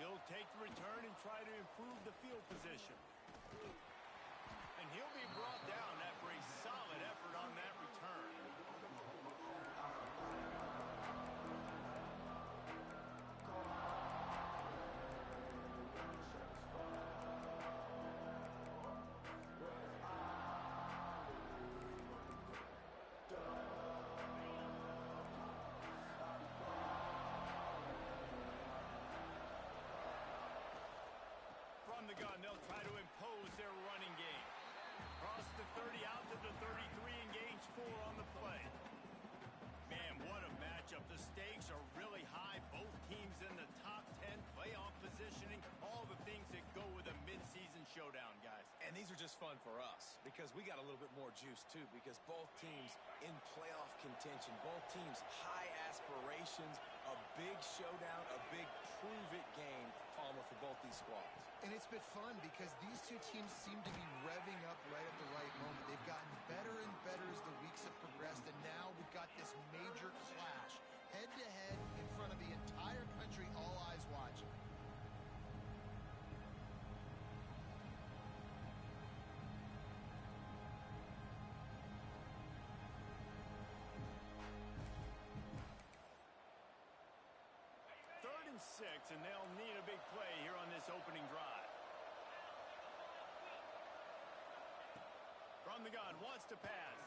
He'll take the return and try to improve the field position. And he'll be brought down after a solid effort on that return. From the gun, they'll try to impose their running game. Cross the 30 out to the 33 and gains 4 on the play. Man, what a matchup. The stakes are really high. Both teams in the top 10, playoff positioning, all the things that go with a midseason showdown, guys. And these are just fun for us because we got a little bit more juice, too, because both teams in playoff contention, both teams high aspirations, a big showdown, a big prove-it game, Palmer, for both these squads. And it's been fun because these two teams seem to be revving up right at the right moment. They've gotten better and better as the weeks have progressed, and now we've got this major clash, head-to-head in front of the entire country, all eyes watching. Third and 6, and they'll need a big play here on this opening drive. From the gun, wants to pass.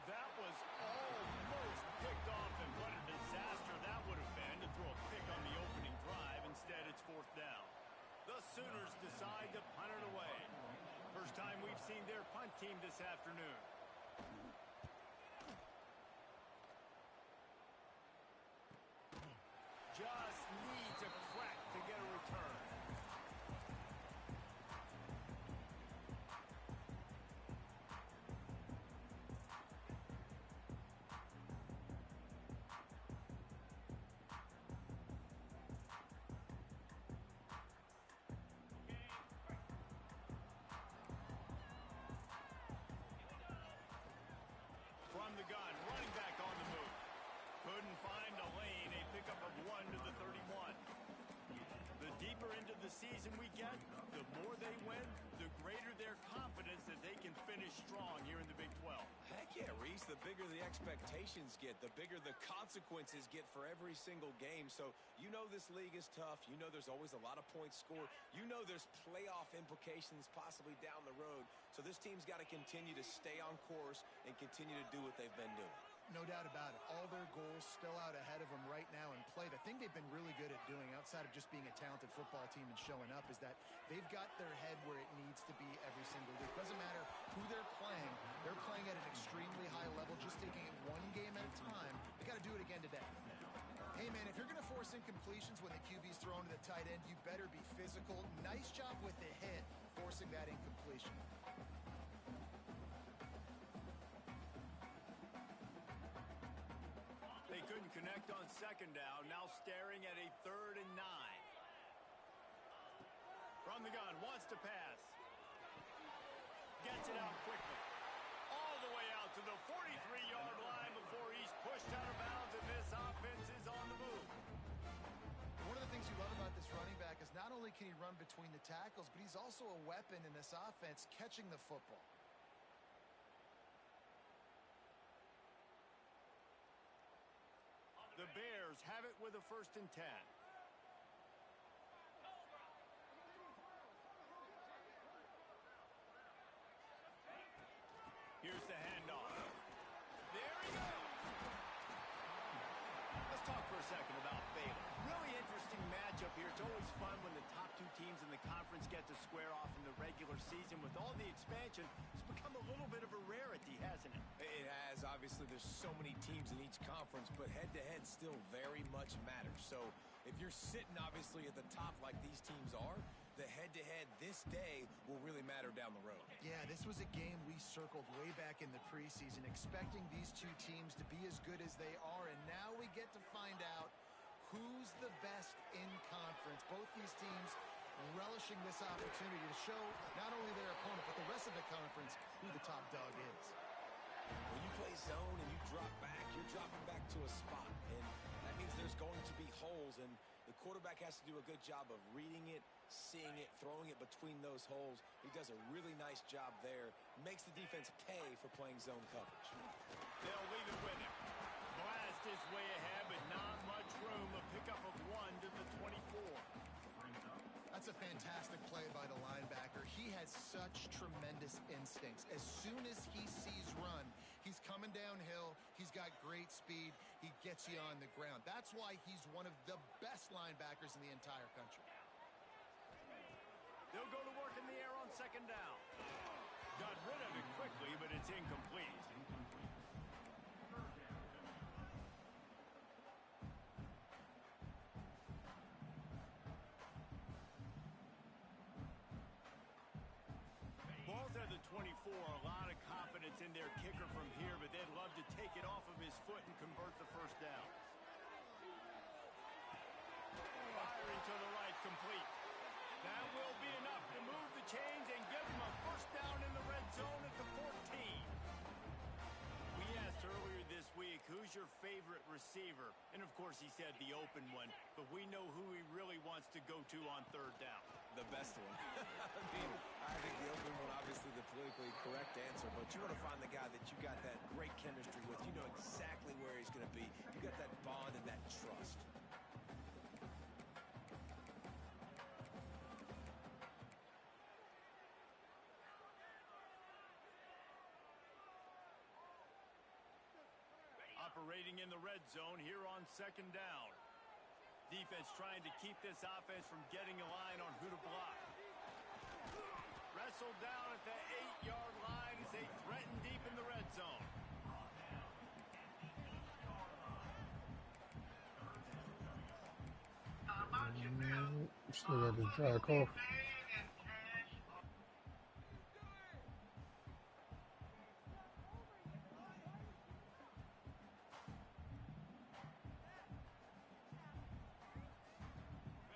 That was almost picked off, and what a disaster that would have been to throw a pick on the opening drive. Instead, it's 4th down. The Sooners decide to punt it away. First time we've seen their punt team this afternoon. Just needs a crack to get a return. From the gun, running back on the move. Couldn't find a lane, a pickup of 1 to the 31. The deeper into the season we get, the more they win, the greater their confidence that they can finish strong here in the Big 12. Heck yeah, Reese. The bigger the expectations get, the bigger the consequences get for every single game. So you know this league is tough. You know there's always a lot of points scored. You know there's playoff implications possibly down the road. So this team's got to continue to stay on course and continue to do what they've been doing. No doubt about it. All their goals still out ahead of them right now in play. The thing they've been really good at doing, outside of just being a talented football team and showing up, is that they've got their head where it needs to be every single week. Doesn't matter who they're playing at an extremely high level, just taking it one game at a time. They got to do it again today. Hey, man, if you're going to force incompletions when the QB's thrown to the tight end, you better be physical. Nice job with the hit, forcing that incompletion. They couldn't connect on 2nd down, now staring at a 3rd and 9. From the gun, wants to pass. Gets it out quickly. All the way out to the 43-yard line before he's pushed out of bounds, and this offense is on the move. One of the things you love about this running back is not only can he run between the tackles, but he's also a weapon in this offense, catching the football. The Bears have it with a 1st and 10. Here's the handoff. There he goes. Let's talk for a second about Baylor. Really interesting matchup here. It's always fun when the top 2 teams in the conference get to square off in the regular season. With all the expansion, it's become a little bit of a rarity, hasn't it? It has. Obviously, there's so many teams in each conference, but head-to-head still very much matters. So if you're sitting, obviously, at the top like these teams are, the head-to-head this day will really matter down the road. Yeah, this was a game we circled way back in the preseason, expecting these two teams to be as good as they are, and now we get to find out who's the best in conference. Both these teams relishing this opportunity to show not only their opponent, but the rest of the conference who the top dog is. When you play zone and you drop back, you're dropping back to a spot, and that means there's going to be holes, and The quarterback has to do a good job of reading it, seeing it, throwing it between those holes. He does a really nice job there. Makes the defense pay for playing zone coverage. They'll leave it with him. Blast his way ahead, but not much room. A pickup of 1 to the 24. That's a fantastic play by the linebacker. He has such tremendous instincts. As soon as he sees run, he's coming downhill. He's got great speed. He gets you on the ground. That's why he's one of the best linebackers in the entire country. They'll go to work in the air on second down. Got rid of it quickly, but it's incomplete. Ball's at the 24. A lot of confidence in their kicker from here, but they'd love to take it off of his foot and convert the first down. Firing to the right, complete. That will be enough to move the chains and give them a first down in the red zone at the 14. We asked earlier this week, who's your favorite receiver? And, of course, he said the open one. But we know who he really wants to go to on third down. The best one. I think the open one, obviously the politically correct answer, but you want to find the guy that you got that great chemistry with. You know exactly where he's going to be. You got that bond and that trust. Operating in the red zone here on second down. Defense trying to keep this offense from getting a line on who to block. Wrestled down at the 8-yard line as they threaten deep in the red zone. Still got the jack off.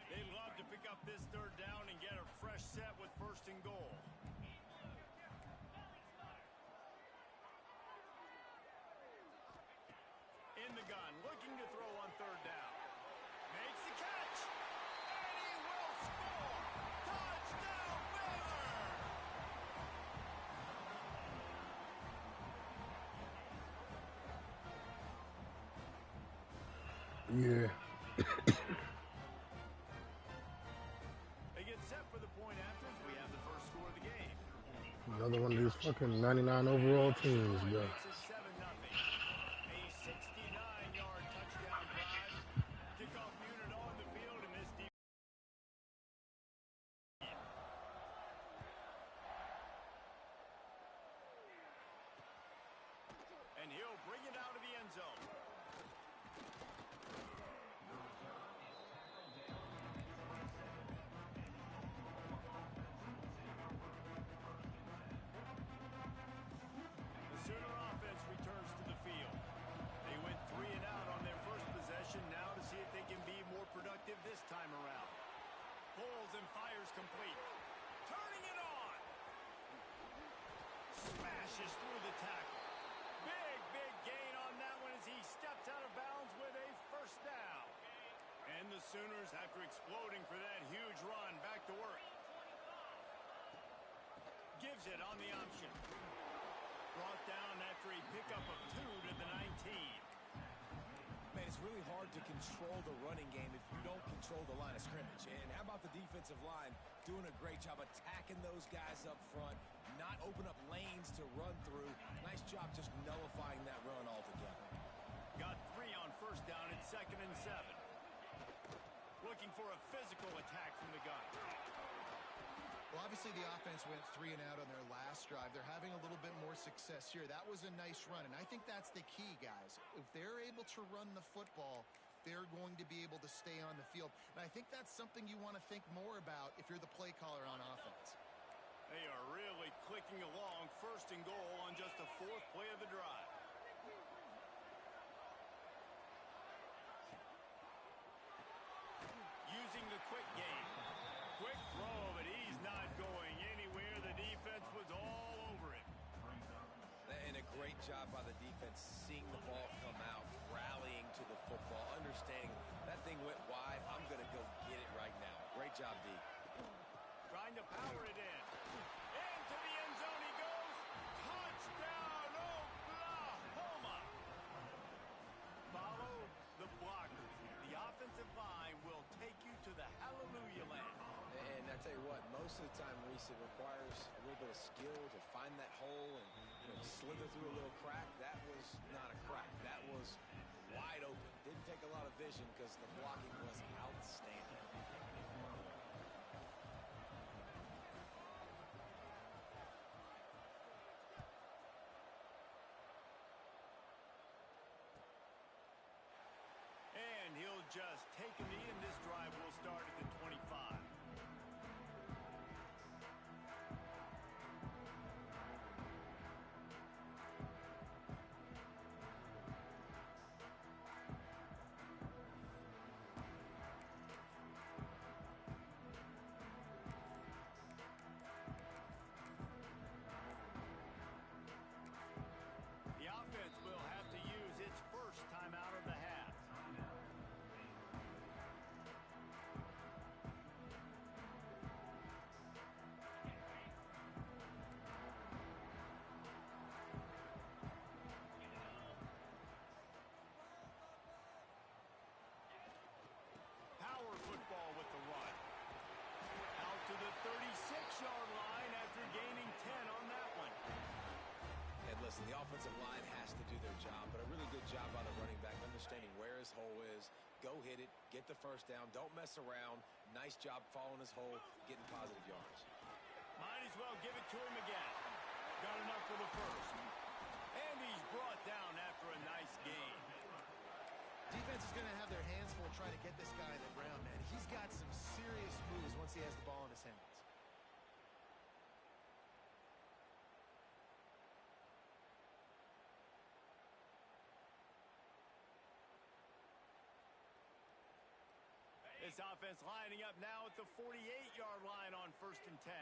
They love to pick up this third down and get a fresh set with first and goal. In the gun, looking to throw on third down. Makes the catch, and he will score! Touchdown, Baylor! Yeah. They get set for the point after as we have the first score of the game. Another one of these fucking 99 overall teams, bro. It's a 7-0. A 69-yard touchdown drive. Kickoff unit on the field in this deep. And he'll bring it out of the end zone. The Sooner offense returns to the field. They went 3 and out on their first possession, now to see if they can be more productive this time around. Pulls and fires complete. Turning it on. Smashes through the tackle. Big gain on that one as he steps out of bounds with a first down. And the Sooners, after exploding for that huge run, back to work. Gives it on the option. Brought down after a pickup of 2 to the 19. Man, it's really hard to control the running game if you don't control the line of scrimmage. And how about the defensive line doing a great job attacking those guys up front, not open up lanes to run through. Nice job just nullifying that run altogether. Got 3 on first down at 2nd and 7. Looking for a physical attack from the gun. Well, obviously the offense went 3 and out on their last drive. They're having a little bit more success here. That was a nice run, and I think that's the key, guys. If they're able to run the football, they're going to be able to stay on the field. And I think that's something you want to think more about if you're the play caller on offense. They are really clicking along. First and goal on just the 4th play of the drive. Using the quick game. Quick throw, but he's not going anywhere. The defense was all over him. And a great job by the defense seeing the ball come out, rallying to the football, understanding that thing went wide. I'm going to most of the time, Reese, it requires a little bit of skill to find that hole and slither through a little crack. That was not a crack. That was wide open. Didn't take a lot of vision because the blocking was outstanding. And he'll just take a knee, and this drive will start at the 25. The offense will have to use its first timeout of the half. Power football with the run. Out to the 36-yard line after gaining 10 on that one. And listen, the offensive line has to do their job, but a really good job by the running back understanding where his hole is. Go hit it, get the first down, don't mess around. Nice job following his hole, getting positive yards. Might as well give it to him again. Got enough for the first. And he's brought down after a nice gain. Defense is going to have their hands full trying to get this guy in the ground, man. He's got some serious moves once he has the ball in his hands. This offense lining up now at the 48-yard line on 1st and 10.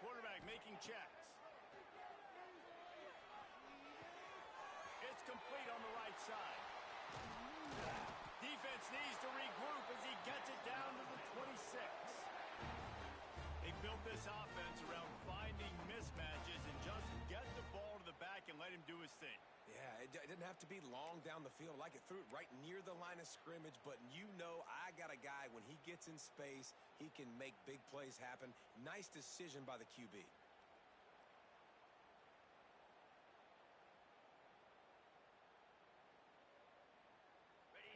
Quarterback making checks. It's complete on the right side. Defense needs to regroup as he gets it down to the 26. They built this offense around finding mismatches and just get the ball to the back and let him do his thing. Yeah, it didn't have to be long down the field. Like it threw it right near the line of scrimmage, but I got a guy, when he gets in space, he can make big plays happen. Nice decision by the QB.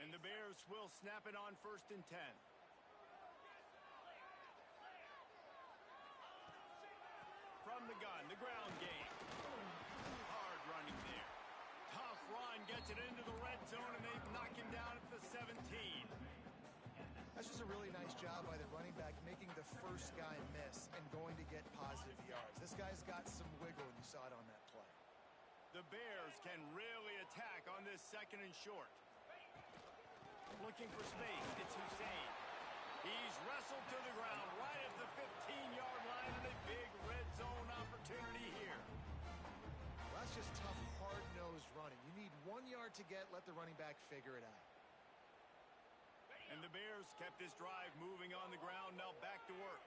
And the Bears will snap it on 1st and 10. From the gun, the ground game. Hard running there. Tough run, gets it into the red zone, and they knock him down at the 17. That's just a really nice job by the running back, making the first guy miss and going to get positive yards. This guy's got some wiggle, and you saw it on that play. The Bears can really attack on this 2nd and short. Looking for space, it's Hussein. He's wrestled to the ground right at the 15-yard line, and a big red zone opportunity here. Well, that's just tough, hard-nosed running. You need 1 yard to get, let the running back figure it out. And the Bears kept this drive moving on the ground, now back to work.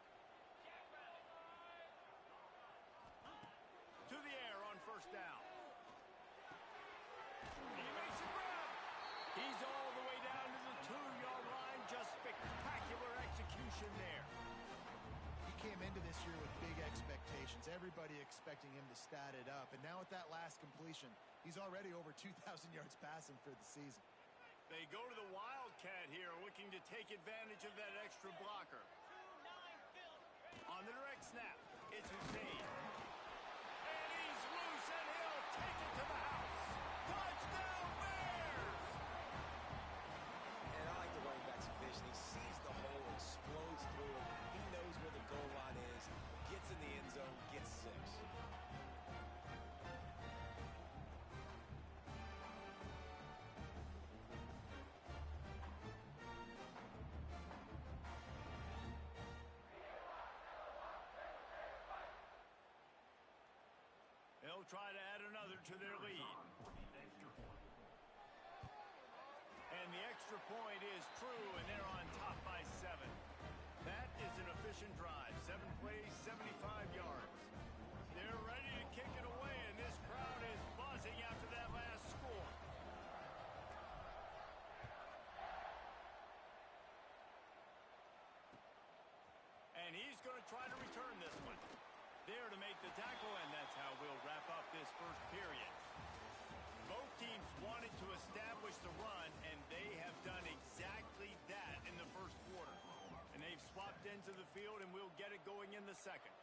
To the air on 1st down. He makes a grab. He's all the way down to the 2-yard line. Just spectacular execution there. He came into this year with big expectations. Everybody expecting him to stat it up. And now with that last completion, he's already over 2,000 yards passing for the season. They go to the Wildcat here, looking to take advantage of that extra blocker. On the direct snap, it's Hussein. And he's loose, and he'll take it to the house. Touchdown, Bears! And I like the running back's vision. He sees the hole, explodes through it. He knows where the goal line is, gets in the end zone, gets 6. They'll try to add another to their lead. And the extra point is true, and they're on top by 7. That is an efficient drive. 7 plays, 75 yards. They're ready to kick it away, and this crowd is buzzing after that last score. And he's going to try to return there to make the tackle, and that's how we'll wrap up this first period. Both teams wanted to establish the run, and they have done exactly that in the first quarter. And they've swapped into the field, and we'll get it going in the second.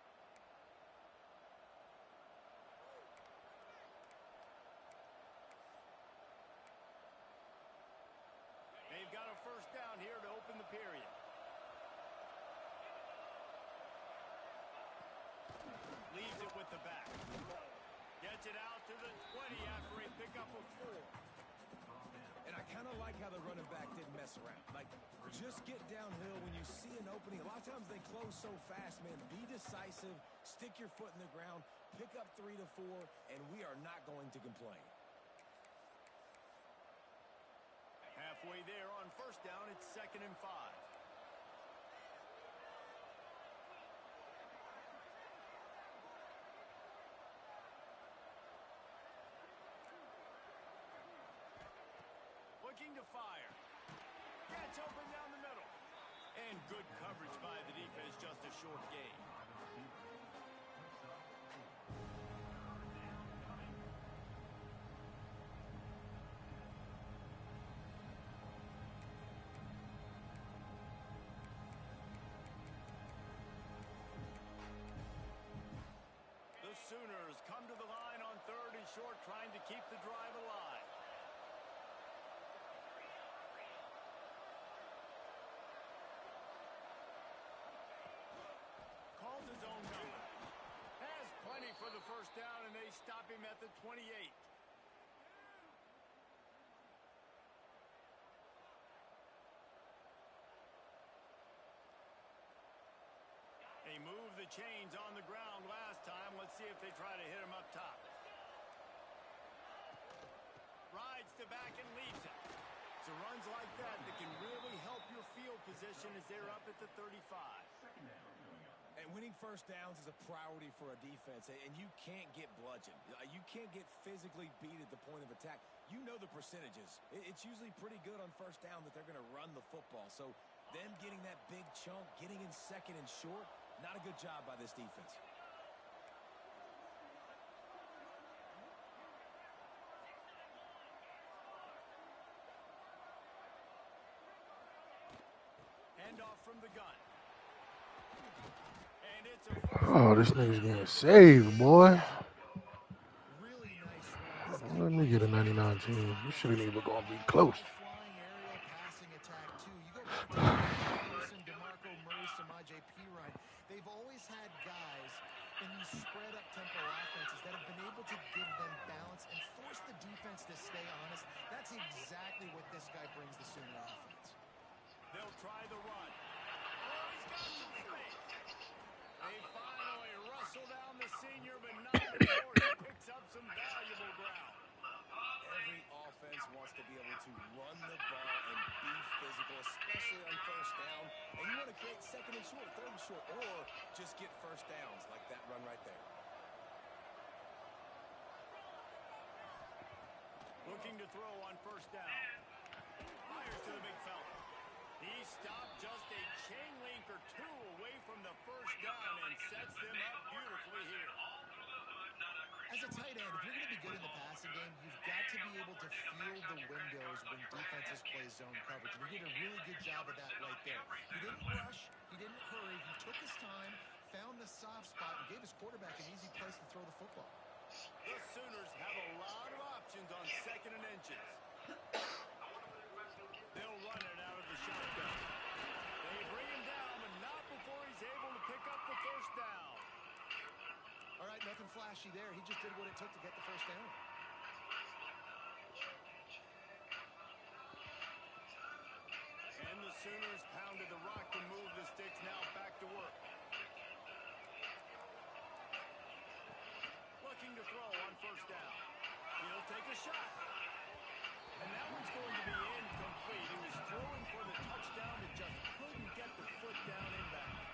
They've got a first down here to open the period. Leaves it with the back. Gets it out to the 20 after a pickup of 4. And I kind of like how the running back didn't mess around. Like, just get downhill when you see an opening. A lot of times they close so fast, man. Be decisive, stick your foot in the ground, pick up 3 to 4, and we are not going to complain. Halfway there on first down, it's 2nd and 5. Looking to fire. Gets open down the middle. And good coverage by the defense, just a short gain. The Sooners come to the line on 3rd and short, trying to keep the drive alive. Calls his own number. Has plenty for the first down, and they stop him at the 28. They moved the chains on the ground last time. Let's see if they try to hit him up top. Rides to back and leaves it. So runs like that can really help your field position as they're up at the 35. And winning first downs is a priority for a defense, and you can't get bludgeoned. You can't get physically beat at the point of attack. You know the percentages. It's usually pretty good on first down that they're going to run the football. So them getting that big chunk, getting in 2nd and short, not a good job by this defense. Handoff from the gun. And it's a Oh, this nigga's getting saved, boy. Really nice run. Let me get a 99 team. You shouldn't even gonna be close. Flying aerial passing attack, too. You go back to Pearson, DeMarco Murray, Samaje Perine. They've always had guys in these spread-up tempo offenses that have been able to give them balance and force the defense to stay honest. That's exactly what this guy brings the Sooner offense. They'll try the run. Oh, he's got some space. They finally rustle down the senior, but not before he picks up some valuable ground. Every offense wants to be able to run the ball and be physical, especially on first down. And you want to create 2nd and short, 3rd and short, or just get first downs like that run right there. Looking to throw on first down. Fires to the big fella. He stopped just a chain link or 2 away from the first down and sets them up beautifully here. As a tight end, if you're going to be good in the passing game, you've got to be able to feel the windows when defenses play zone coverage. And he did a really good job of that right there. He didn't rush. He didn't hurry. He took his time, found the soft spot, and gave his quarterback an easy place to throw the football. The Sooners have a lot of options on 2nd and inches. They'll run it out of the shotgun. They bring him down, but not before he's able to pick up the first down. All right, nothing flashy there. He just did what it took to get the first down. And the Sooners pounded the rock to move the sticks. Now back to work. Looking to throw on first down. He'll take a shot. And that one's going to be incomplete. He was throwing for the touchdown, but just couldn't get the foot down in bounds.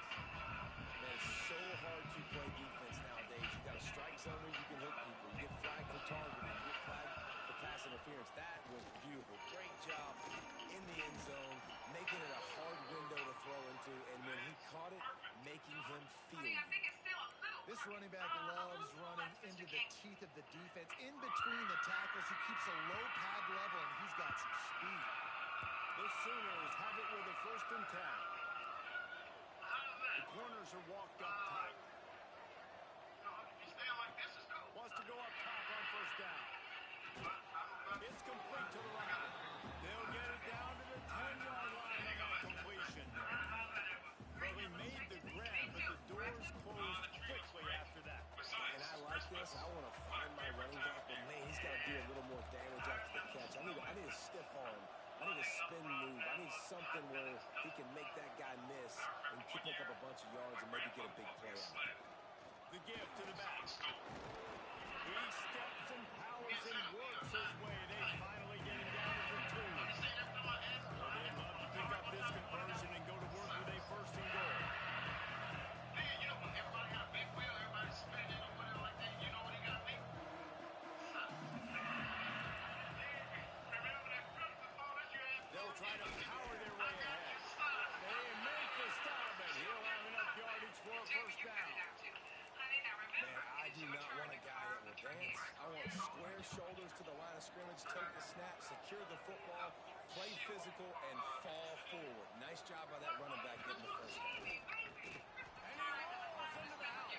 Man, it's so hard to play defense nowadays. You got a strike zone where you can hit people. You get flagged for targeting. You get flagged for pass interference. That was beautiful. Great job in the end zone, making it a hard window to throw into. And when he caught it, making him feel it. This running back loves running into the teeth of the defense. In between the tackles, he keeps a low pad level, and he's got some speed. The Sooners have it with a 1st and 10. The corners are walked up tight. Wants to go up top on 1st down. It's complete to the right. They'll get it down to the 10-yard line on that completion. Well, he made the grab, but the doors closed quickly after that. And I like this. I want to find my running back, but man, he's got to do a little more damage after the catch. I need a stiff arm. I need a spin move. I need something where he can make that guy miss and pick up a bunch of yards and maybe get a big play out. The give to the back. He steps and powers and works his way. They finally get him down to the 2. Well, they'd love to pick up this conversion and go to work with a 1st and goal. They'll try to power their way ahead. They make the stop, and he'll have enough yardage for a 1st down. Man, I do not want a guy that will dance. I want square shoulders to the line of scrimmage, take the snap, secure the football, play physical, and fall forward. Nice job by that running back getting the 1st down. And he rolls into the house.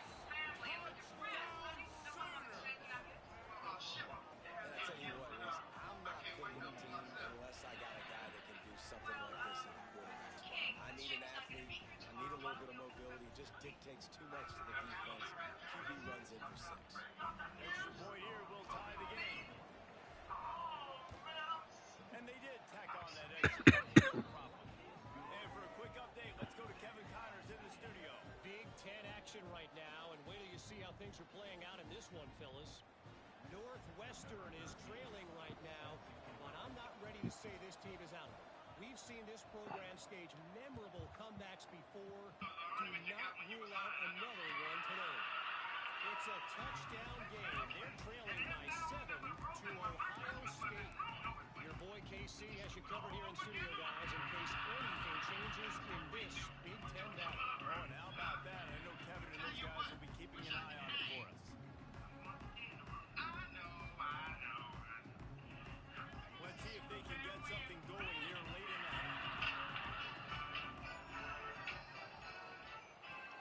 Touchdown, Sooners! And I tell you what, Reese, I'm not picking a team unless I got a guy that can do something like this in the quarterback spot. I need an athlete. I need a little bit of mobility. It just dictates too much to the defense. QB runs in for 6. Extra point here will tie the game. And they did tack on that extra point, no problem. And for a quick update, let's go to Kevin Connors in the studio. Big Ten action right now, and wait till you see how things are playing out in this one, Phyllis. Northwestern is trailing right now, but I'm not ready to say this team is out of it. We've seen this program stage memorable comebacks before. Do not rule out another one today. It's a touchdown game. They're trailing by 7 to Ohio State. Your boy KC has you covered here in studio, guys, in case anything changes in this Big Ten battle. Oh, and how about that? I know Kevin and those guys will be keeping an eye on it for us. Let's see if they can get something going here late in the half.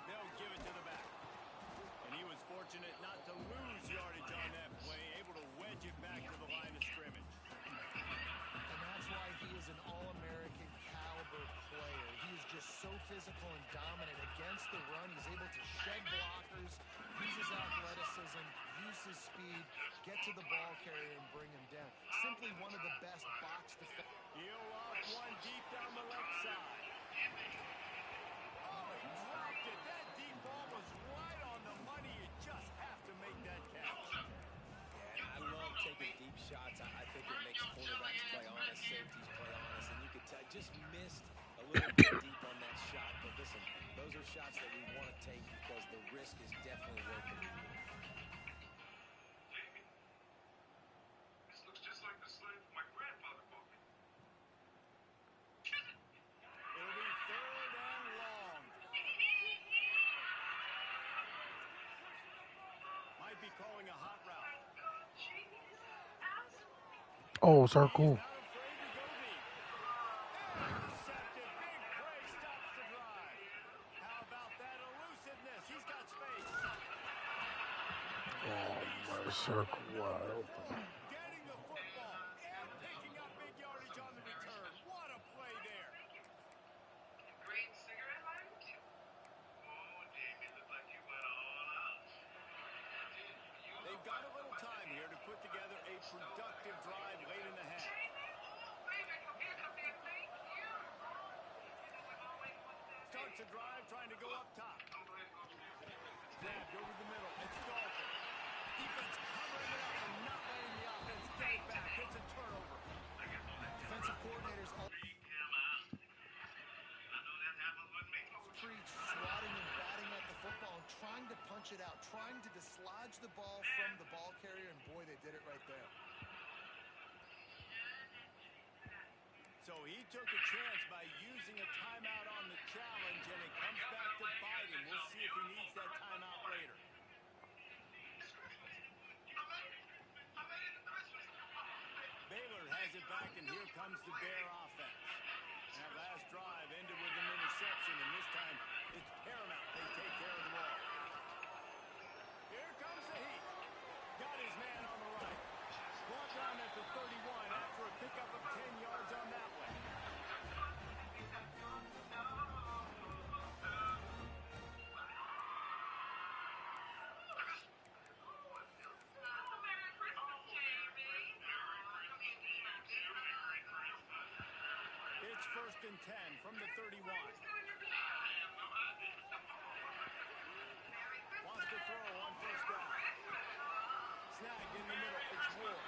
They'll give it to the back. And he was fortunate not to lose yardage on that play, able to wedge it back to the line of scrimmage. And that's why he is an All-American caliber player. He is just so physical and dominant against the run. He's able to shed blockers, use his athleticism, use his speed, get to the ball carrier and bring him down. Simply one of the best box defenders. He'll off one deep down the left side. Oh, he dropped it. That deep ball was right on the money. You just have to make that catch. And I love taking deep shots. I think it makes quarterbacks play honest, safeties play honest, and you could tell just missed a little bit deep on that shot. But listen, those are shots that we want to take because the risk is definitely worth it. This looks just like the slave my grandfather bought me. It'll be 3rd and long. Might be calling a hot route. Oh, circle. Not afraid to go deep. Intercepted. Big play stops the drive. How about that elusiveness? He's got space. Oh, my circle wide open. Getting the football and picking up big yardage on the return. What a play there. Green cigarette lighter? Oh, Jamie, look like you went all out. They've got a little time here to put together a productive drive late in the half. Starts a drive trying to go up top. Snapped over the middle. It's Dalton. Defense covering it up and not letting the offense get it back. It's a turnover. Defensive coordinators all preach swatting and batting at the football and trying to punch it out, trying to dislodge the ball from the ball carrier, and boy, they did it right there. So he took a chance by using a timeout on the challenge, and it comes back to bite him. We'll see if he needs that timeout later. back, and here comes the Bear offense. That last drive ended with an interception, and this time it's paramount they take care of the ball. Here comes the heat. Got his man on the right. Brought down at the 31 after a pickup of 10 yards on that one. It's 1st and 10 from the 31. Wants to throw on 1st down. Snag in the middle. It's Ward.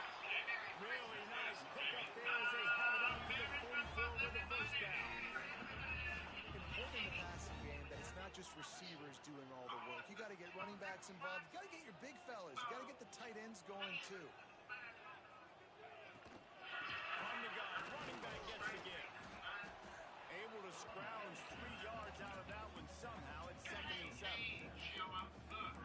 Really nice pickup there as they have it out to the 44 with the 1st down. Important in the passing game that it's not just receivers doing all the work. You got to get running backs involved. You got to get your big fellas. You got to get the tight ends going too. From the gun, running back gets the give. Able to scrounge 3 yards out of that one somehow. It's 2nd and 7.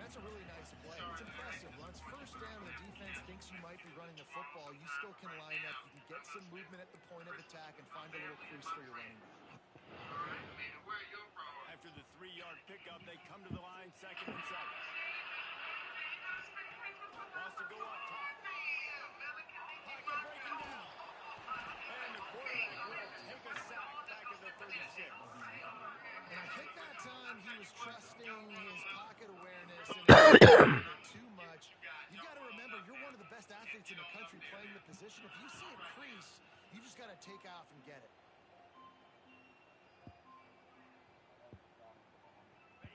That's a really nice play. It's impressive. Once 1st down, the defense thinks you might be running the football. You still can line up. You can get some movement at the point of attack and find a little crease for your running back. After the 3-yard pickup, they come to the line 2nd and 7. Wants to go up top. Pocket breaking down. And the quarterback will take a sack back at the 36. And I think that time he was trusting his pocket awareness and it was a little bit too much. You got to remember, you're one of the best athletes in the country playing the position. If you see a crease, you just got to take off and get it.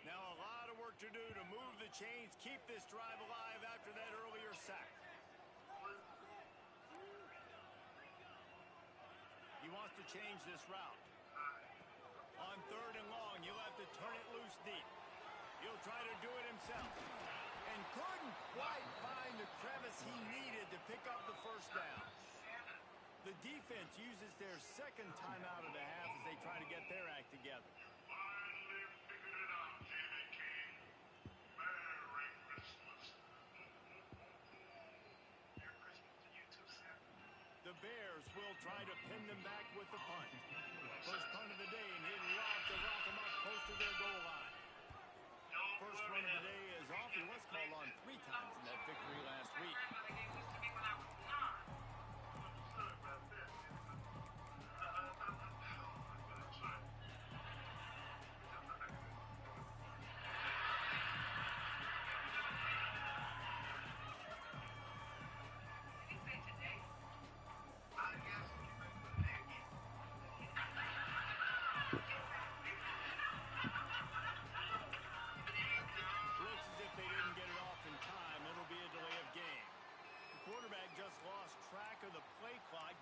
Now a lot of work to do to move the chains, keep this drive alive after that earlier sack. He wants to change this route. On 3rd and long, you'll have to turn it loose deep. He'll try to do it himself. And couldn't quite find the crevice he needed to pick up the 1st down. The defense uses their 2nd timeout of the half as they try to get their act together. The Bears will try to pin them back with the punt. 1st punt of the day, and he'd love to rock them up close to their goal line. 1st run of the day is off. He was called on 3 times in that victory last week.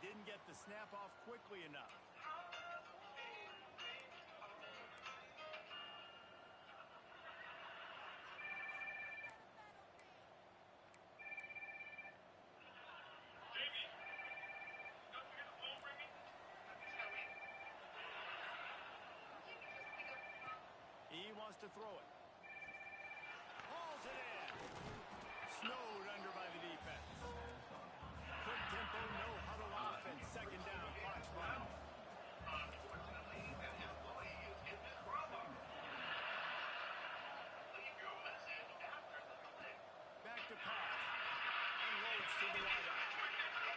Didn't get the snap off quickly enough. He wants to throw it. Hauls it in. Snowed under by the defense. Quick tempo, no huddle offense. 2nd down, clock's running. Back to pass. Unloads to the wideout.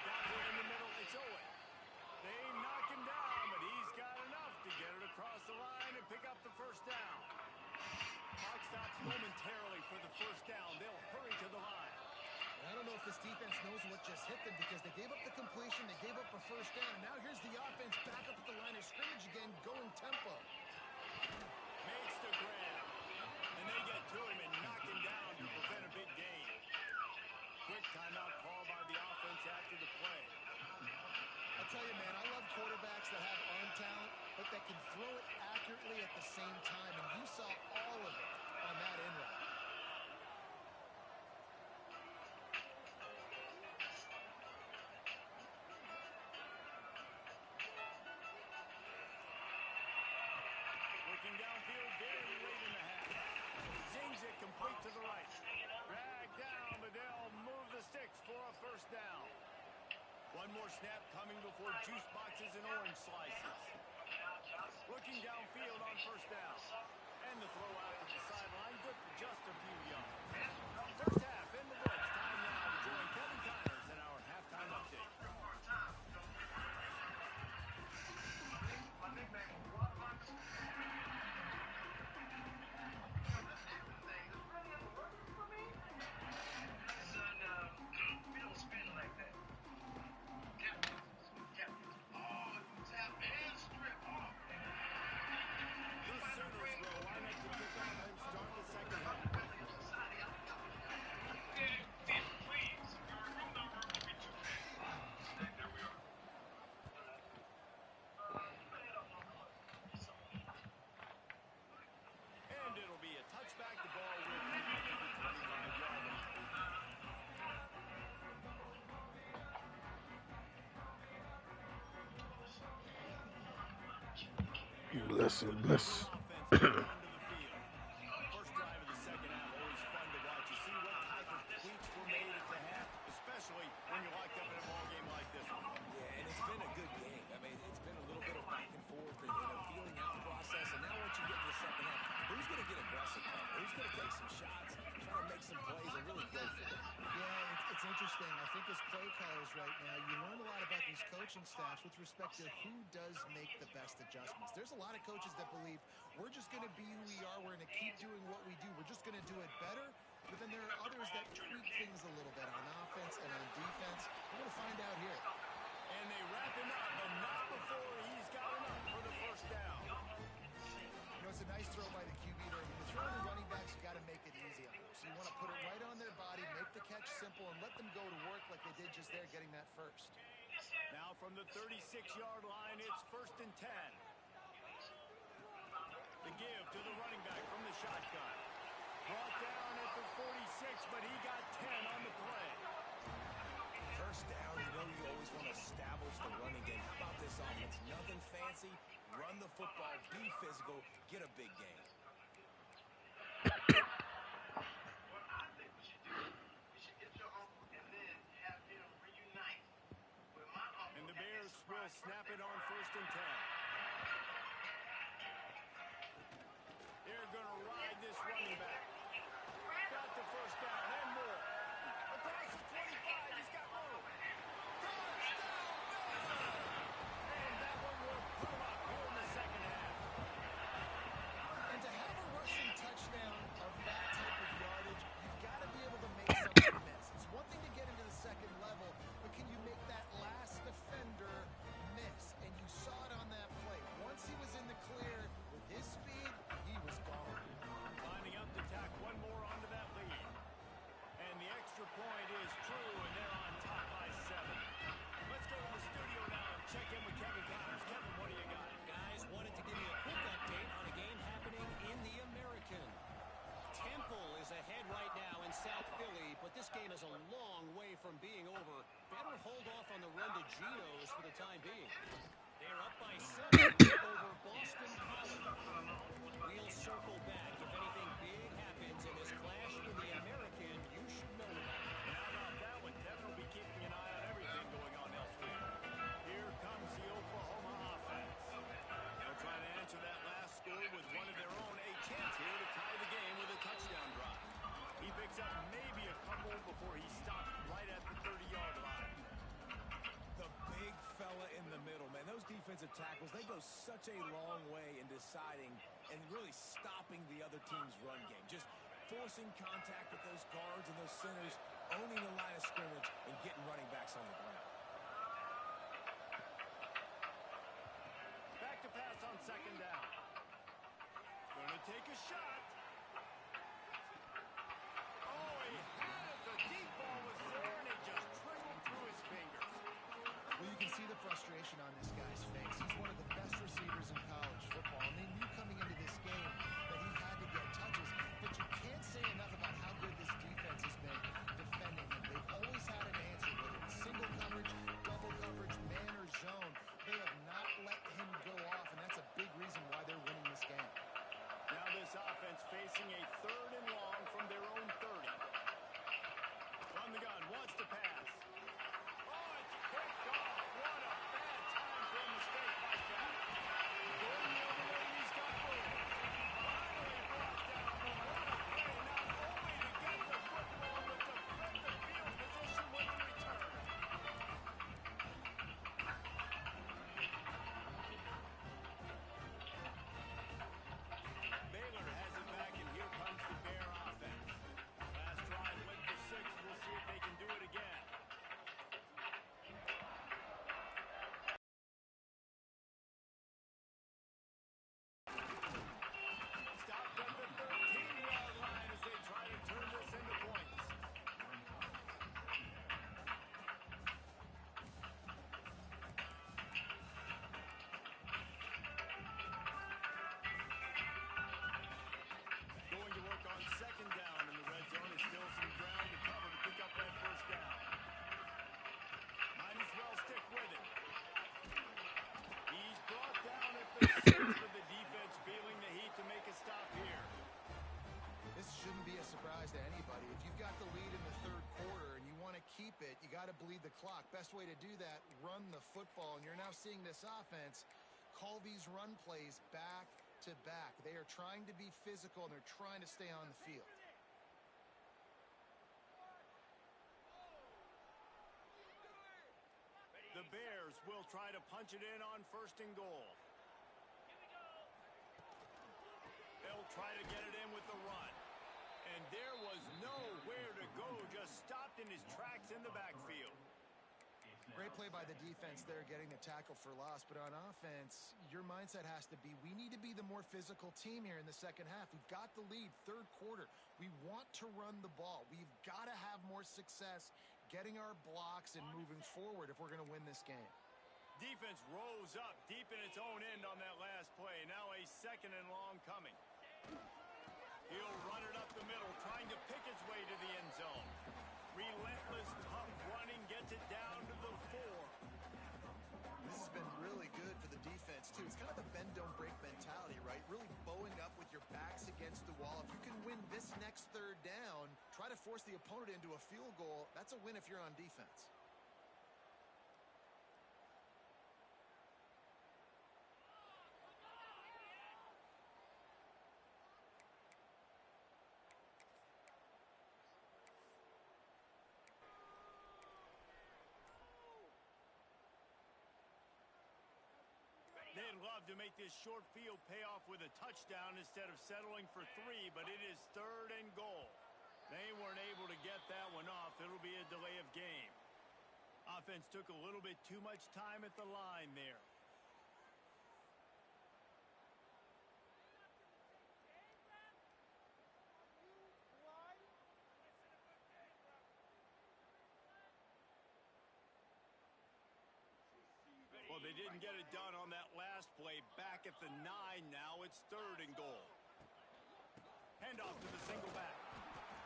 Got it in the middle. It's Owen. They knock him down, but he's got enough to get it across the line and pick up the 1st down. Clock stops momentarily for the 1st down. They'll hurry to the line. I don't know if this defense knows what just hit them because they gave up the completion, they gave up a 1st down, and now here's the offense back up at the line of scrimmage again, going tempo. Makes the grab. And they get to him and knock him down to prevent a big gain. Quick timeout call by the offense after the play. I'll tell you, man, I love quarterbacks that have arm talent, but that can throw it accurately at the same time, and you saw all of it on that in route. Looking downfield very late in the half. Zings it complete to the right. Dragged down, but they'll move the sticks for a 1st down. One more snap coming before juice boxes and orange slices. Looking downfield on first down. And the throw out to the sideline, good for just a few yards. First half in the books. Time now to join Kevin Connors in our halftime update. My nickname was Waterbox. This acting thing is really ever working for me? Son, we don't spin like that. Tap dances. Tap dances. Oh, you tap and strip. Oh, man. The Sooners will line up to kick off and start the second half. Please, your room number will be 210. There we are. And it'll be a touchback. The ball will come out to the 25-yard line. Bless it, bless. Offense onto the field. First drive of the second half, always fun to watch. You see what type of tweaks were made at the half, especially when you're locked up in a ball game like this one. Yeah, and it's been a good game. I mean, it's been a little bit of back and forth and a feeling out process. And now once you get to the second half, who's going to get aggressive? Who's going to take some shots, try to make some plays, and really go for it? Yeah, it's interesting. I think as play callers right now, you learn a lot about these coaching staffs with respect to who does make the best adjustments. There's a lot of coaches that believe we're just going to be who we are. We're going to keep doing what we do. We're just going to do it better. But then there are others that tweak things a little bit on offense and on defense. We're going to find out here. And they wrap him up, but not before he's got enough for the first down. You know, it's a nice throw by the QB there. When you're throwing the running backs, you got to make it easy on them. So you want to put it right on their body, make the catch simple, and let them go to work like they did just there, getting that first. Now from the 36-yard line, it's 1st and 10. The give to the running back from the shotgun. Brought down at the 46, but he got 10 on the play. First down, you know you always want to establish the running game. How about this offense? Nothing fancy. Run the football, be physical, get a big gain. What I think we should do, we should get your uncle and then have him reunite with my uncle. And the Bears will snap it on 1st and 10. They're going to ride this running back. Got the first down and more. Across the 25, he's got room. Touchdown, Bears! And that one will put him up here in the second half. And to have a rushing touchdown of that type of yardage, you've got to be able to make something miss. It's one thing to get into the second level, but can you make that last defender miss? And you saw it on that play. Once he was in the clear with his speed, he was gone. Lining up to tack one more onto that lead. And the extra point is true, and they're on top by 7. Let's go to the studio now and check in with Kevin Connors. Kevin, what do you got? Guys, wanted to give you a quick update on a game happening in the American. Temple is ahead right now in South Philly, but this game is a long way from being over. Better hold off on the run to Geno's for the time being. They're up by 7 over Boston College. We'll circle back. If anything big happens in this clash in the American, you should know about it. And how about that one? Devin will be keeping an eye on everything going on elsewhere. Here comes the Oklahoma offense. They'll try to answer that last score with one of their own. A chance here to tie the game with a touchdown drive. He picks up maybe a couple before he stopped right at the 30-yard line. The big fella in the middle, man. Those defensive tackles, they go such a long way in deciding and really stopping the other team's run game. Just forcing contact with those guards and those centers, owning the line of scrimmage, and getting running backs on the ground. Back to pass on 2nd down. Gonna take a shot. Oh, he had it. The deep ball was there, and it just trickled through his fingers. Well, you can see the frustration on this guy's face. He's one of the best receivers in college football, and they knew coming into this game that he had to get touches. But you can't say enough about how good this defense has been defending him. They've always had an answer, whether it's single coverage, double coverage, man or zone. They have not let him go off, and that's a big reason why they're winning this game. Now this offense facing a 3rd and long from their own 30. From the gun, wants to pass. Oh, it's picked keep it, you got to bleed the clock. Best way to do that, run the football. And you're now seeing this offense call these run plays back to back. They are trying to be physical, and they're trying to stay on the field. The Bears will try to punch it in on 1st and goal. They'll try to get it in with the run. And there was nowhere to go, just stopped in his tracks in the backfield. Great play by the defense there, getting the tackle for loss. But on offense, your mindset has to be, we need to be the more physical team here in the second half. We've got the lead, 3rd quarter. We want to run the ball. We've got to have more success getting our blocks and moving forward if we're going to win this game. Defense rose up deep in its own end on that last play. Now a 2nd and long coming. He'll run it up the middle, trying to pick his way to the end zone. Relentless, tough running, gets it down to the 4. This has been really good for the defense, too. It's kind of the bend-don't-break mentality, right? Really bowing up with your backs against the wall. If you can win this next 3rd down, try to force the opponent into a field goal. That's a win if you're on defense. They'd love to make this short field pay off with a touchdown instead of settling for 3, but it is 3rd and goal. They weren't able to get that one off. It'll be a delay of game. Offense took a little bit too much time at the line there. Well, they didn't get it done on that last play. Back at the 9 now. It's 3rd and goal. Handoff to the single back.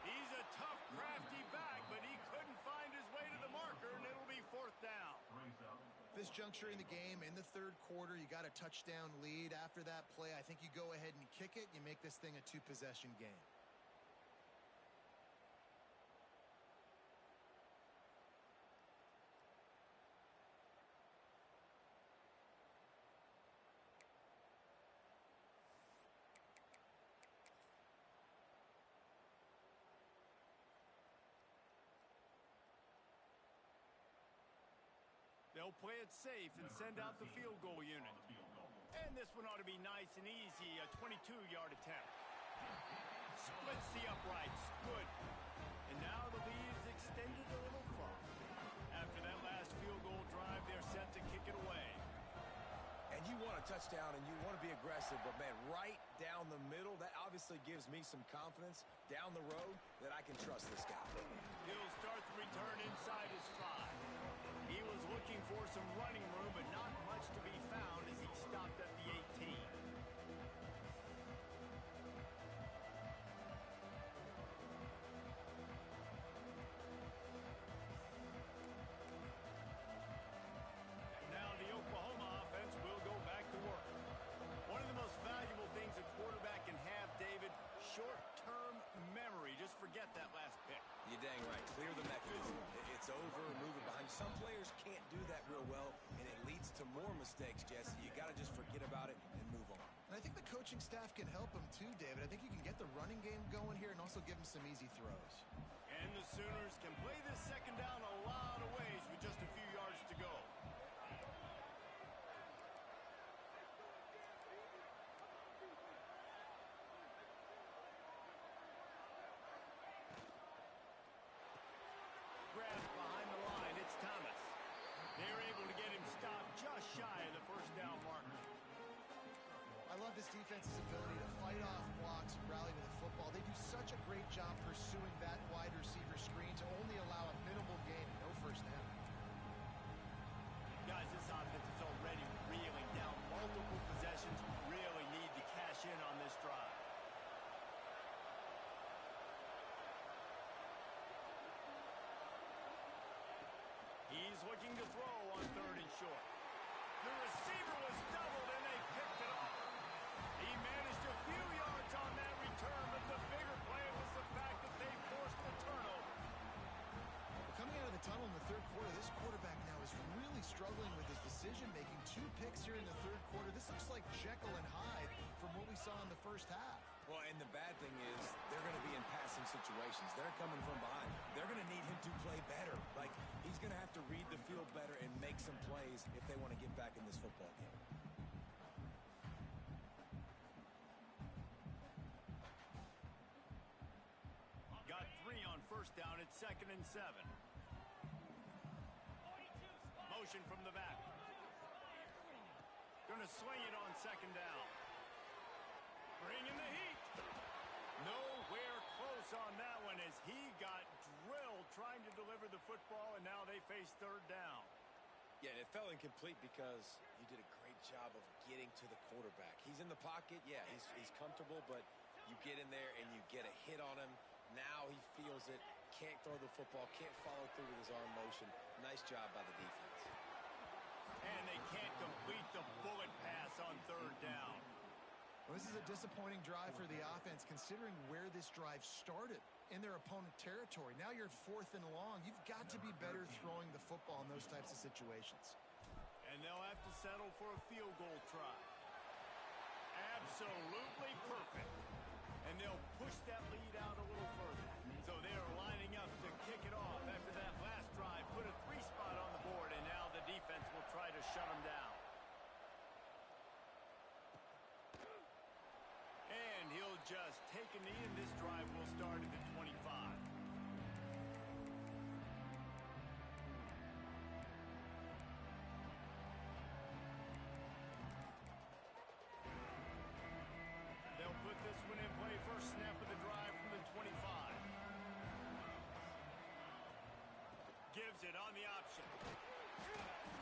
He's a tough, crafty back, but he couldn't find his way to the marker, and it'll be 4th down. This juncture in the game, in the 3rd quarter, you got a touchdown lead. After that play, I think you go ahead and kick it. You make this thing a 2-possession game. They'll play it safe and send out the field goal unit. And this one ought to be nice and easy, a 22-yard attempt. Splits the uprights. Good. And now the lead is extended a little far. After that last field goal drive, they're set to kick it away. And you want a touchdown and you want to be aggressive, but man, right down the middle, that obviously gives me some confidence down the road that I can trust this guy. He'll start the return inside his 5. He was looking for some running room, but not much to be found as he stopped at the 18. Now the Oklahoma offense will go back to work. One of the most valuable things a quarterback can have, David, short-term memory. Just forget that last pick. You're dang right. Clear the mechanism. It's over, move it behind you. Some players can't do that real well, and it leads to more mistakes, Jesse. You got to just forget about it and move on. And I think the coaching staff can help him too, David. I think you can get the running game going here and also give him some easy throws. And the Sooners can play this 2nd down a lot of ways with just a few yards to go. Grabbed behind the line, it's Thomas. They're able to get him stopped just shy of the 1st down marker. I love this defense's ability to fight off blocks and rally to the football. They do such a great job pursuing that wide receiver screen to only allow a minimal gain and no 1st down. Guys, this offense is already reeling down multiple possessions. Really need to cash in on this drive. He's looking to throw on 3rd and short. The receiver was doubled, and they picked it off. He managed a few yards on that return, but the bigger play was the fact that they forced the turnover. Coming out of the tunnel picks here in the third quarter. This looks like Jekyll and Hyde from what we saw in the first half. Well, and the bad thing is they're going to be in passing situations. They're coming from behind. They're going to need him to play better. Like, he's going to have to read the field better and make some plays if they want to get back in this football game. Got 3 on first down at 2nd and 7. Motion from the back. Going to swing it on 2nd down. Bringing the heat. Nowhere close on that one as he got drilled trying to deliver the football, and now they face 3rd down. Yeah, it fell incomplete because you did a great job of getting to the quarterback. He's in the pocket. Yeah, he's comfortable, but you get in there and you get a hit on him. Now he feels it, can't throw the football, can't follow through with his arm motion. Nice job by the defense. And they can't complete the bullet pass on 3rd down. Well, this is a disappointing drive for the offense considering where this drive started in their opponent territory. Now you're at 4th and long. You've got to be better throwing the football in those types of situations. And they'll have to settle for a field goal try. Absolutely perfect. And they'll push that lead out a little further. So they're lining up to kick it off after that last drive. Put a 3 spot on the board, and now the defense will try to shut them down. And he'll just take a knee, and this drive will start at the 25. They'll put this one in play. First snap of the drive from the 25. Gives it on the option.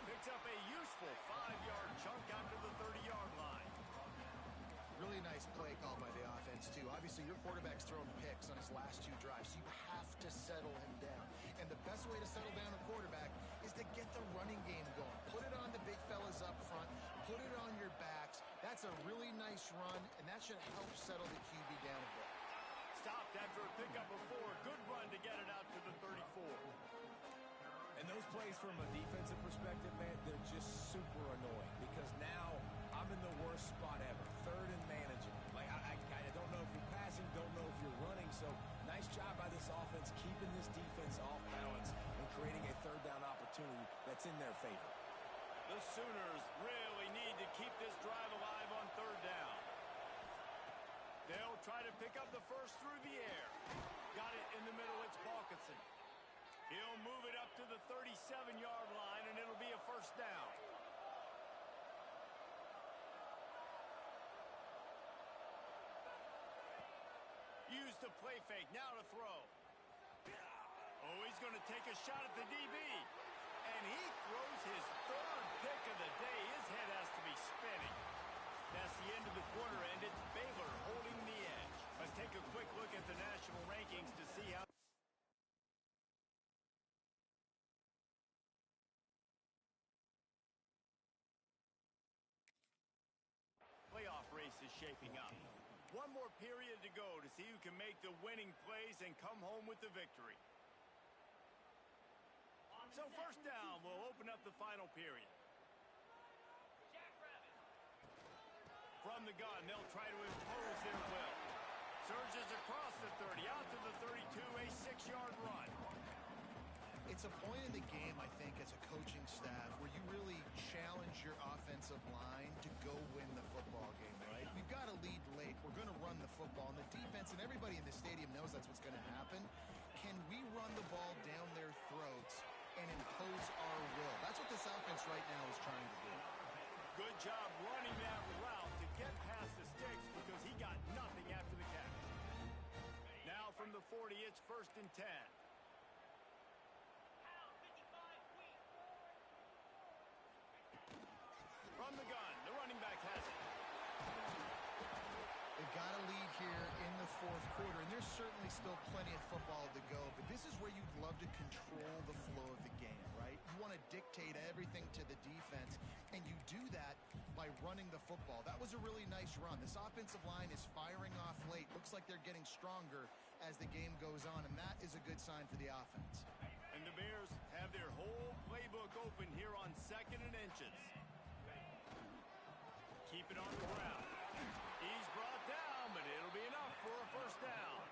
Picks up a useful 5-yard chunk out to the 30-yard line. Really nice play call by the offense, too. Obviously, your quarterback's thrown picks on his last 2 drives, so you have to settle him down. And the best way to settle down a quarterback is to get the running game going. Put it on the big fellas up front. Put it on your backs. That's a really nice run, and that should help settle the QB down a bit. Stopped after a pickup of 4. Good run to get it out to the 34. And those plays from a defensive perspective, man, they're just super annoying because now I'm in the worst spot ever. 3rd and managing. Like, I don't know if you're passing, don't know if you're running. So nice job by this offense keeping this defense off balance and creating a 3rd down opportunity that's in their favor. The Sooners really need to keep this drive alive on 3rd down. They'll try to pick up the first through the air. Got it in the middle. It's Balkinson. He'll move it up to the 37-yard line, and it'll be a first down. Use the play fake. Now to throw. Oh, he's going to take a shot at the DB. And he throws his 3rd pick of the day. His head has to be spinning. That's the end of the quarter, and it's Baylor holding the edge. Let's take a quick look at the national rankings to see how playoff race is shaping up. One more period to go to see who can make the winning plays and come home with the victory. So first down will open up the final period. From the gun, they'll try to impose their will. Surges across the 30, out to the 32, a 6-yard run. It's a point in the game, I think, as a coaching staff where you really challenge your offensive line to go win the football game, right? We've got to lead late. We're going to run the football. And the defense and everybody in the stadium knows that's what's going to happen. Can we run the ball down their throats and impose our will? That's what this offense right now is trying to do. Good job running that route to get past the sticks because he got nothing after the catch. Now from the 40, it's 1st and 10. From the gun, the running back has it. They've got a lead here in the 4th quarter, and there's certainly still plenty of football to go, but this is where you'd love to control the flow of the game, right? You want to dictate everything to the defense, and you do that by running the football. That was a really nice run. This offensive line is firing off late. Looks like they're getting stronger as the game goes on, and that is a good sign for the offense. And the Bears have their whole playbook open here on 2nd and inches. keep it on the ground. He's brought down, but it'll be enough for a first down.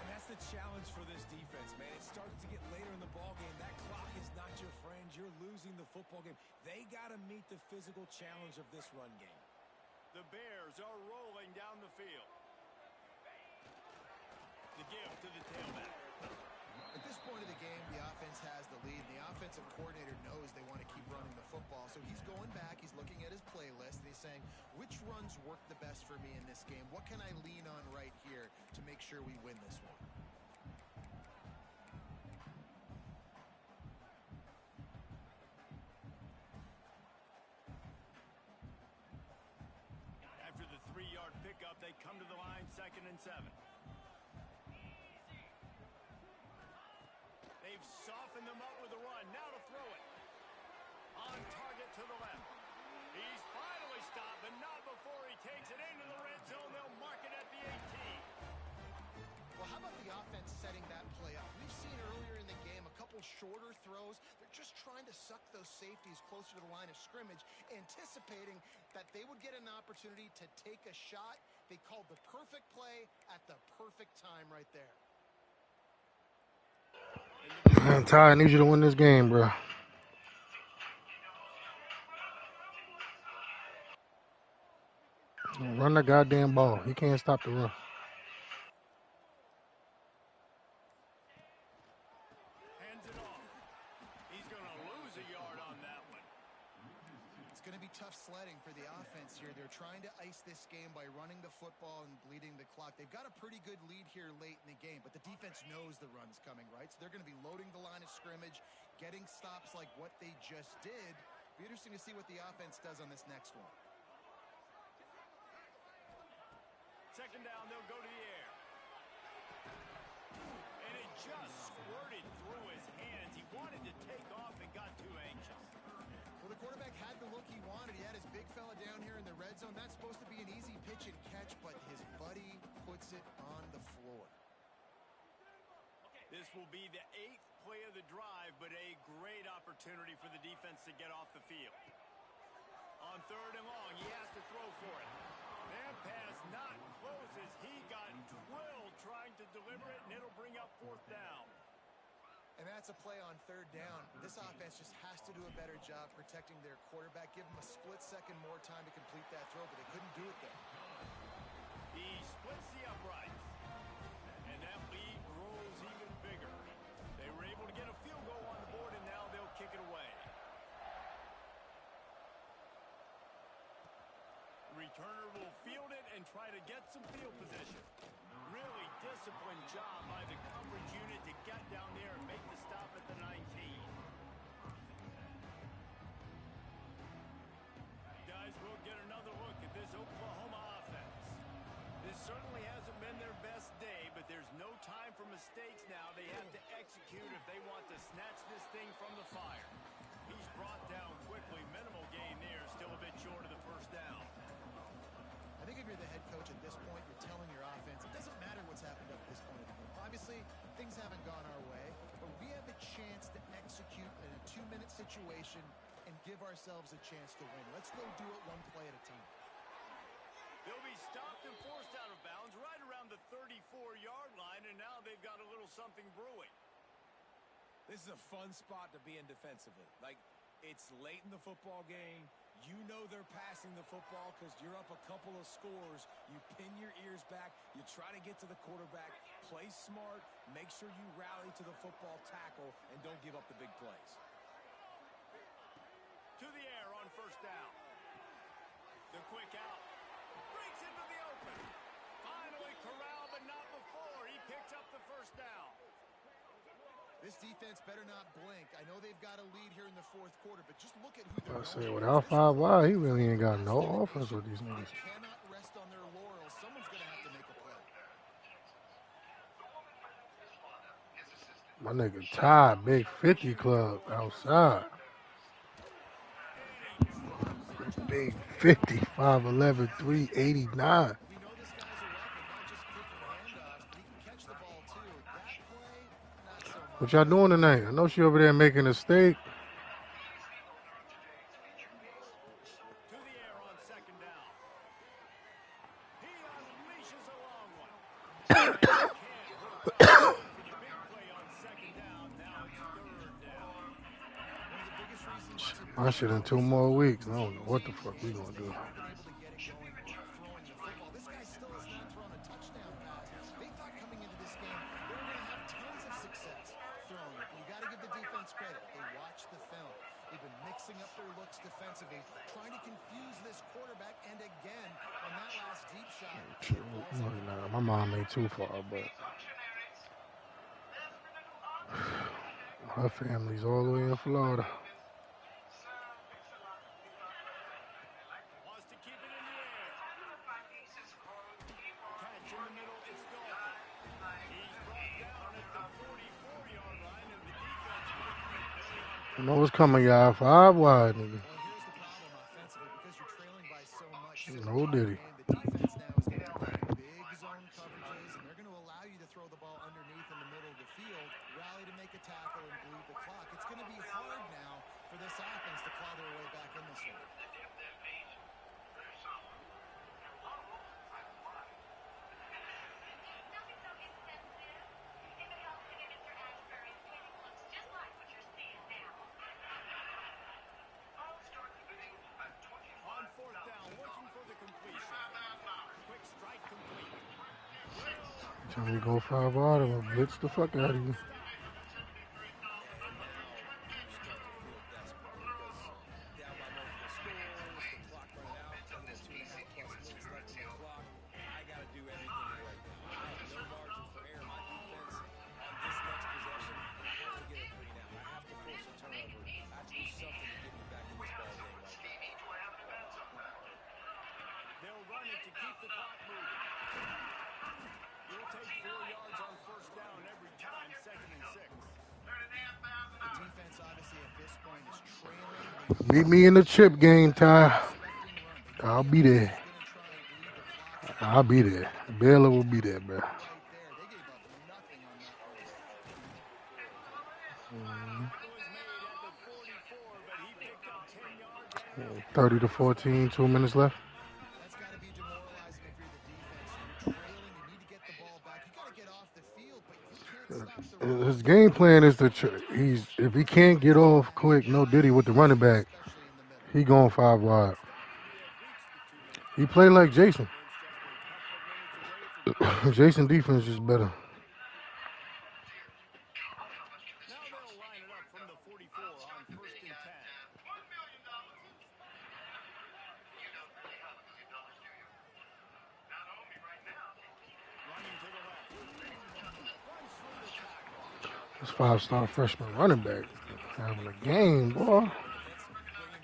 And that's the challenge for this defense, man. It starts to get later in the ballgame. That clock is not your friend. You're losing the football game. They got to meet the physical challenge of this run game. The Bears are rolling down the field. The give to the tailback. At this point of the game, the offense has the lead. The offensive coordinator knows they want to keep running the football. So he's going back. He's looking at his playlist. And he's saying, which runs work the best for me in this game? What can I lean on right here to make sure we win this one? After the 3-yard pickup, they come to the line, 2nd and 7. They've softened them up with a run. Now to throw it. On target to the left. He's finally stopped, but not before he takes it into the red zone. They'll mark it at the 18. Well, how about the offense setting that play up? We've seen earlier in the game a couple shorter throws. They're just trying to suck those safeties closer to the line of scrimmage, anticipating that they would get an opportunity to take a shot. They called the perfect play at the perfect time right there. Man, Ty, I need you to win this game, bro. Run the goddamn ball. He can't stop the run. Hands it off. He's going to lose a yard on that one. It's going to be tough sledding for the offense here. They're trying to ice this game by running the football and bleeding the clock. They've got a pretty good lead here late in the game, but the defense knows the run's coming, right? So they're going to be loading the line of scrimmage, getting stops like what they just did. Be interesting to see what the offense does on this next one. 2nd down, they'll go to the air. And it just squirted through his hands. He wanted to take off and got too anxious. Well, the quarterback had the look he wanted. He had his big fella down here in the red zone. That's supposed to be an easy pitch and catch, but his buddy puts it on the floor. This will be the 8th play of the drive, but a great opportunity for the defense to get off the field. On 3rd and long, he has to throw for it. That pass not close as he got drilled trying to deliver it, and it'll bring up 4th down. And that's a play on 3rd down. This offense just has to do a better job protecting their quarterback. Give him a split second more time to complete that throw, but they couldn't do it there. He splits the uprights, and that lead grows even bigger. They were able to get a field goal on the board, and now they'll kick it away. Returner will field it and try to get some field position. Really disciplined job by the coverage unit to get down there and make the stop at the 19. Guys, we'll get another look at this Oklahoma offense. This certainly hasn't been their best day, but there's no time for mistakes now. They have to execute if they want to snatch this thing from the fire. He's brought down quickly. Minimal gain there, still a bit short of the first down. I think if you're the head coach at this point, you're telling your offense, it doesn't matter what's happened up to this point in the game. Obviously, things haven't gone our way, but we have a chance to execute in a 2-minute situation and give ourselves a chance to win. Let's go do it one play at a time. They'll be stopped and forced out of bounds right around the 34-yard line, and now they've got a little something brewing. This is a fun spot to be in defensively. Like, it's late in the football game. You know they're passing the football because you're up a couple of scores. You pin your ears back. You try to get to the quarterback. Play smart. Make sure you rally to the football tackle and don't give up the big plays. To the air on 1st down. The quick out. Breaks into the open. Finally corralled, but not before. He picks up the 1st down. This defense better not blink. I know they've got a lead here in the 4th quarter, but just look at who they're I say, without 5 wide, he really ain't got no offense with these niggas. They cannot rest on their laurels. Someone's going to have to make a play. My nigga Ty, big 50 club outside. Big 50, 5'11", 389. We know this guy's a weapon, not just kicking handoffs, but he can catch the ball too. That play, not so much. What y'all doing tonight? I know she over there making a steak. To the air on 2nd And can't hurt that for the big play on second down. Now it's third down. One of the biggest reasons to My beat shit in Philly 2 so more far weeks. I this don't know season what the fuck we is gonna they do. have been able to get it going throwing the football. This guy still has not thrown a touchdown pass. They thought coming into this game they were going to have tons of success throwing it. You got to give the defense credit. They watched the film. They've been mixing up their looks defensively, trying to confuse this quarterback. And again, on that last deep shot, Shit, it falls on the nah, money. my mom ain't too far, but her family's all the way in Florida. Wants to keep it in the air. Catch in the middle. It's Dalton. He's brought down at the 44-yard line, and the defense making a play on You third know what's down. coming, y'all. 5 wide, nigga. Well, and here's the problem offensively. Because you're trailing by so much so No late in the diddy. game, the defense now is going to be playing big zone coverages, and they're going to allow you to throw the ball underneath in the middle of the field, rally to make a tackle, and bleed the clock. It's going to be hard now for this offense to claw their way back in this one. On fourth down, looking for the completion. Quick strike complete. Trying to go 5 wide, I'm gonna blitz the fuck out of you. Stop. And now you start to feel desperate because down by multiple scores, the clock running out, 2.5+ minutes left on the clock. I got to do everything right now. I have no margin for error. My defense on this next possession has to get it 3 now. I have to force a turnover. I have to do something to get me back in this ball game right now. They'll run it to keep the clock moving. You'll take 4 yards on first down every time, 2nd and 6. The defense, obviously, at this point is trailing. Meet me in the chip game, Ty. Expecting run. I'll be there. Is going to try and bleed the clock. I'll be there. Baylor will be there, bro. Right there. They gave up nothing on that one. Tackle is made at the 44, but he picked up 10 yards and 30 to 14, 2 minutes left. That's got to be demoralizing if you're the defense. You're trailing. You need to get the ball back. You got to get off the field, but you can't stop the run. His game plan is to if he can't get off quick, no diddy with the running back, Especially in the middle. he going 5 wide. we have reached the 2-minute He play like Jason. offense, just a couple of minutes away from Jason defense is better. now they'll line it up from the 44 on 1st and 10. Running to the left. Runs through the tackle. This 5-star freshman running back having a game, boy. Bringing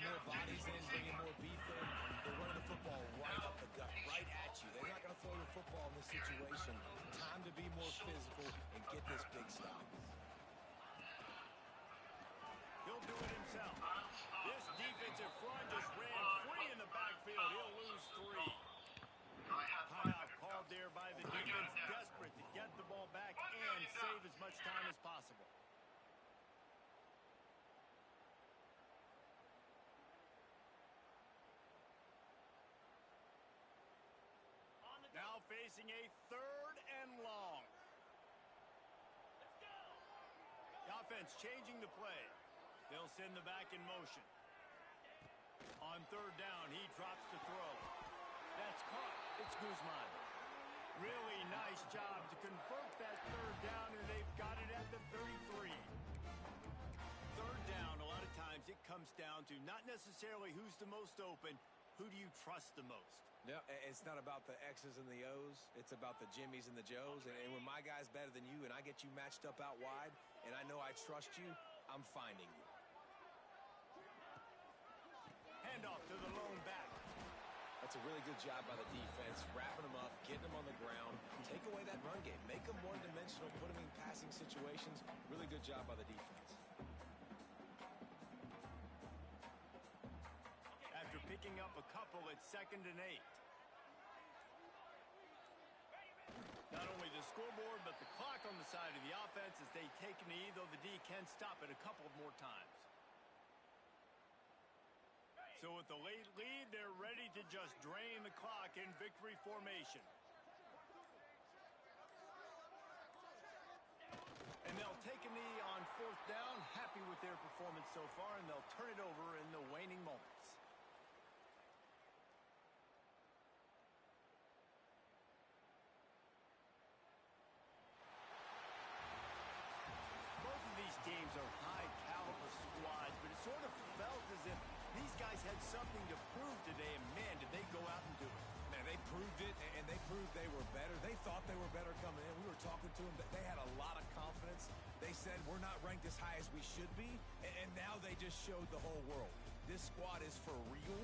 more bodies in, bringing more beef in. They're running the football right up the gut, right at you. They're not going to throw the football in this situation. Time to be more physical and get this big stop. He'll do it himself. This defensive front just ran free in the backfield. He'll lose 3. Timeout called there by the defense, desperate to get the ball back and save as much time as possible. Now facing a 3rd and long. The offense changing the play. They'll send the back in motion. On 3rd down, he drops the throw. That's caught. It's Guzman. Really nice job to convert that 3rd down, and they've got it at the 33. 3rd down, a lot of times it comes down to not necessarily who's the most open, who do you trust the most? No, it's not about the X's and the O's. It's about the Jimmies and the Joes. And when my guy's better than you and I get you matched up out wide and I know I trust you, I'm finding you. Handoff to the lone back. That's a really good job by the defense, wrapping them up, getting them on the ground. Take away that run game. Make them one-dimensional, put them in passing situations. Really good job by the defense. After picking up a couple, it's 2nd and 8. Not only the scoreboard, but the clock on the side of the offense as they take a knee, though the D can stop it a couple more times. So with the late lead, they're ready to just drain the clock in victory formation. And they'll take a knee on fourth down. Happy with their performance so far, and they'll turn it over in the waning moments. Both of these games are high-caliber squads, but it sort of felt as if these guys had something to prove today, and man, did they go out and do it. Man, they proved it, and they proved they were better. They thought they were better coming in. We were talking to them. They had a lot of confidence. They said, we're not ranked as high as we should be, and now they just showed the whole world. This squad is for real.